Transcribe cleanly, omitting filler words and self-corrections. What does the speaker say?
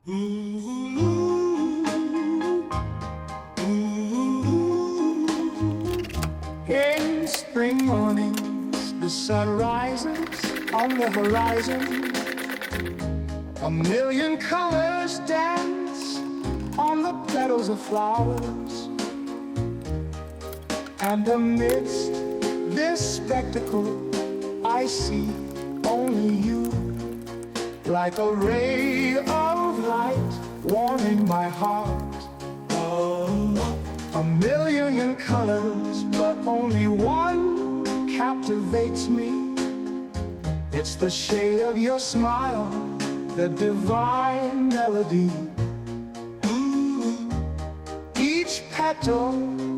In spring mornings, the sun rises on the horizon. A million colors dance on the petals of flowers. And amidst this spectacle, I see only you, like a ray of light warming my heart. A million in colors, but only one captivates me. It's the shade of your smile, the divine melody. Each petal